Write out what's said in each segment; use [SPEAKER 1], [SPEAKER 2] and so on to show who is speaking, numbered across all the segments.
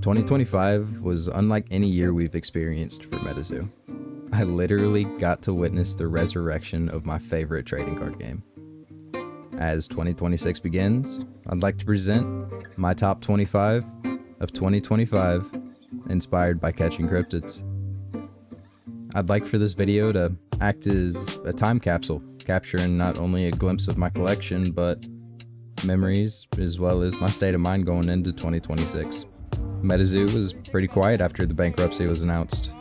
[SPEAKER 1] 2025 was unlike any year we've experienced for MetaZoo. I literally got to witness the resurrection of my favorite trading card game. As 2026 begins, I'd like to present my top 25 of 2025 inspired by catching cryptids. I'd like for this video to act as a time capsule, capturing not only a glimpse of my collection, but memories as well as my state of mind going into 2026. MetaZoo was pretty quiet after the bankruptcy was announced.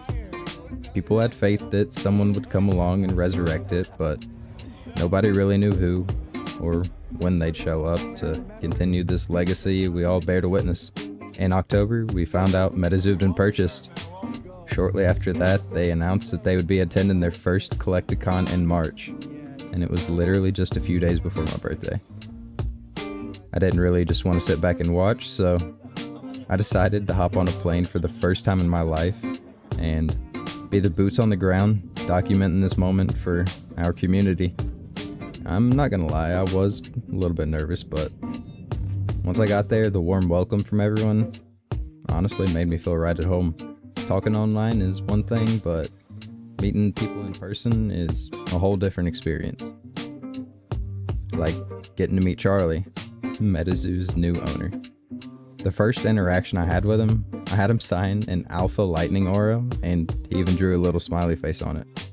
[SPEAKER 1] People had faith that someone would come along and resurrect it, but nobody really knew who or when they'd show up to continue this legacy we all bear to witness. In October, we found out MetaZoo had been purchased. Shortly after that, they announced that they would be attending their first Collecticon in March, and it was literally just a few days before my birthday. I didn't really just want to sit back and watch, so I decided to hop on a plane for the first time in my life and be the boots on the ground, documenting this moment for our community. I'm not gonna lie, I was a little bit nervous, but once I got there, the warm welcome from everyone honestly made me feel right at home. Talking online is one thing, but meeting people in person is a whole different experience. Like getting to meet Charlie, MetaZoo's new owner. The first interaction I had with him, I had him sign an Alpha Lightning Aura, and he even drew a little smiley face on it.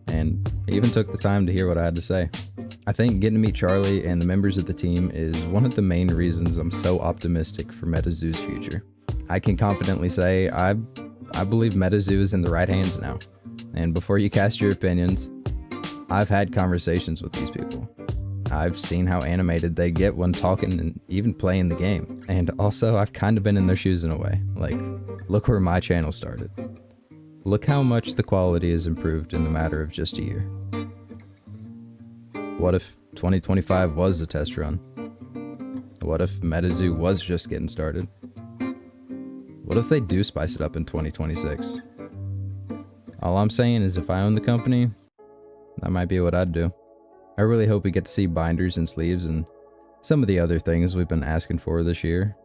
[SPEAKER 1] And he even took the time to hear what I had to say. I think getting to meet Charlie and the members of the team is one of the main reasons I'm so optimistic for MetaZoo's future. I can confidently say I believe MetaZoo is in the right hands now. And before you cast your opinions, I've had conversations with these people. I've seen how animated they get when talking and even playing the game. And also, I've kind of been in their shoes in a way. Like, look where my channel started. Look how much the quality has improved in the matter of just a year. What if 2025 was a test run? What if MetaZoo was just getting started? What if they do spice it up in 2026? All I'm saying is if I own the company, that might be what I'd do. I really hope we get to see binders and sleeves and some of the other things we've been asking for this year,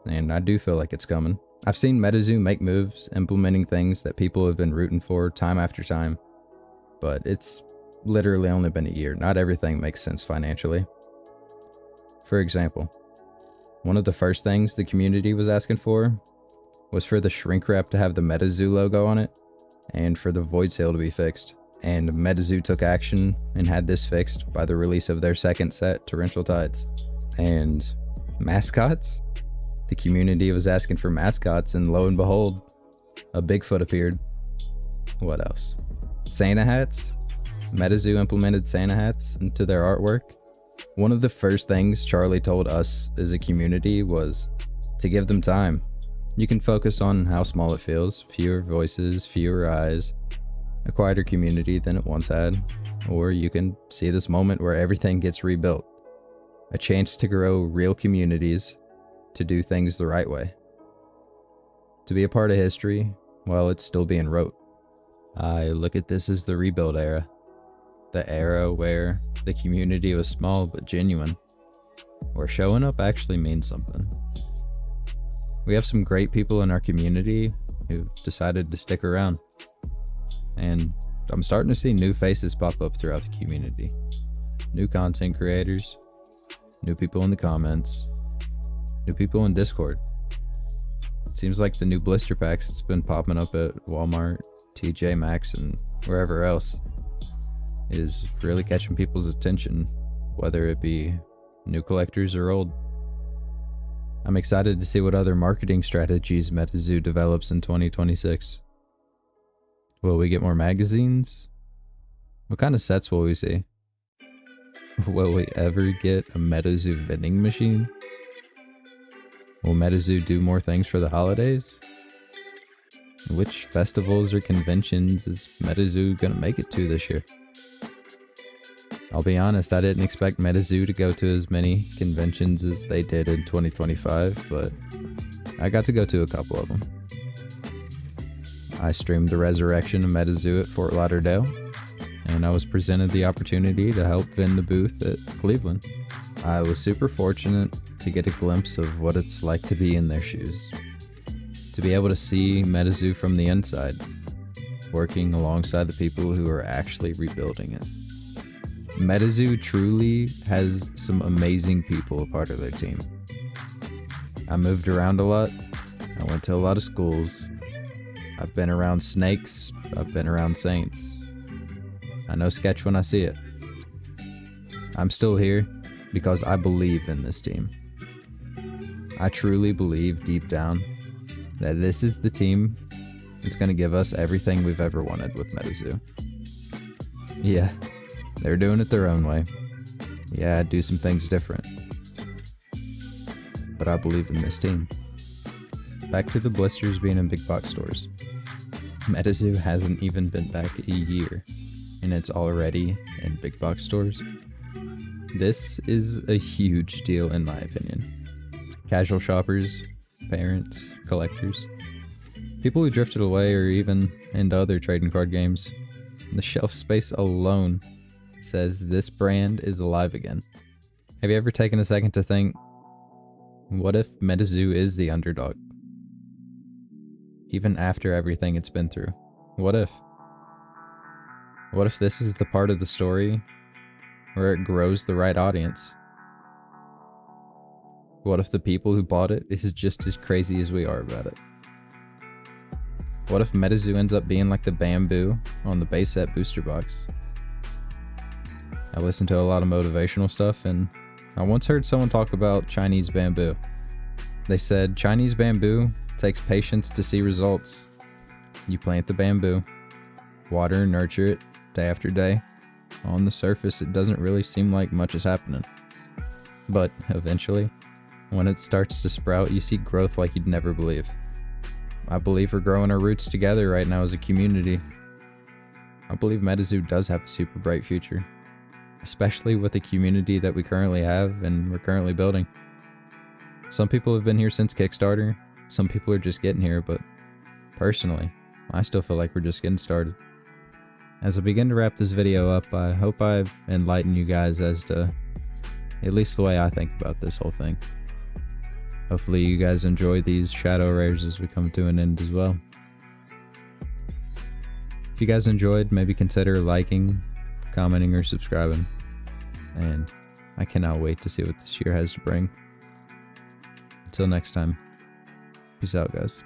[SPEAKER 1] and I do feel like it's coming. I've seen MetaZoo make moves, implementing things that people have been rooting for time after time, but it's literally only been a year. Not everything makes sense financially. For example, one of the first things the community was asking for was for the shrink wrap to have the MetaZoo logo on it, and for the void sale to be fixed. And MetaZoo took action and had this fixed by the release of their second set, Torrential Tides. And mascots? The community was asking for mascots, and lo and behold, a Bigfoot appeared. What else? Santa hats? MetaZoo implemented Santa hats into their artwork. One of the first things Charlie told us as a community was to give them time. You can focus on how small it feels, fewer voices, fewer eyes, a quieter community than it once had, or you can see this moment where everything gets rebuilt. A chance to grow real communities, to do things the right way. To be a part of history while it's still being wrote. I look at this as the rebuild era. The era where the community was small but genuine, where showing up actually means something. We have some great people in our community who've decided to stick around. And I'm starting to see new faces pop up throughout the community. New content creators, new people in the comments, new people in Discord. It seems like the new blister packs that's been popping up at Walmart, TJ Maxx, and wherever else is really catching people's attention, whether it be new collectors or old. I'm excited to see what other marketing strategies MetaZoo develops in 2026. Will we get more magazines? What kind of sets will we see? Will we ever get a MetaZoo vending machine? Will MetaZoo do more things for the holidays? Which festivals or conventions is MetaZoo gonna make it to this year? I'll be honest, I didn't expect MetaZoo to go to as many conventions as they did in 2025, but I got to go to a couple of them. I streamed the resurrection of MetaZoo at Fort Lauderdale, and I was presented the opportunity to help vend the booth at Cleveland. I was super fortunate to get a glimpse of what it's like to be in their shoes. To be able to see MetaZoo from the inside, working alongside the people who are actually rebuilding it. MetaZoo truly has some amazing people a part of their team. I moved around a lot. I went to a lot of schools. I've been around snakes. I've been around saints. I know sketch when I see it. I'm still here because I believe in this team. I truly believe deep down that this is the team that's going to give us everything we've ever wanted with MetaZoo. Yeah, they're doing it their own way. Yeah, do some things different. But I believe in this team. Back to the blisters being in big box stores. MetaZoo hasn't even been back a year, and it's already in big box stores. This is a huge deal in my opinion. Casual shoppers, parents, collectors, people who drifted away or even into other trading card games. The shelf space alone says this brand is alive again. Have you ever taken a second to think, what if MetaZoo is the underdog? Even after everything it's been through. What if? What if this is the part of the story where it grows the right audience? What if the people who bought it is just as crazy as we are about it? What if MetaZoo ends up being like the bamboo on the base set booster box? I listen to a lot of motivational stuff, and I once heard someone talk about Chinese bamboo. They said Chinese bamboo takes patience to see results. You plant the bamboo, water and nurture it day after day. On the surface, it doesn't really seem like much is happening. But eventually, when it starts to sprout, you see growth like you'd never believe. I believe we're growing our roots together right now as a community. I believe MetaZoo does have a super bright future, especially with the community that we currently have and we're currently building. Some people have been here since Kickstarter, some people are just getting here, but personally, I still feel like we're just getting started. As I begin to wrap this video up, I hope I've enlightened you guys as to at least the way I think about this whole thing. Hopefully you guys enjoy these shadow rares as we come to an end as well. If you guys enjoyed, maybe consider liking, commenting, or subscribing. And I cannot wait to see what this year has to bring. Until next time, peace out, guys.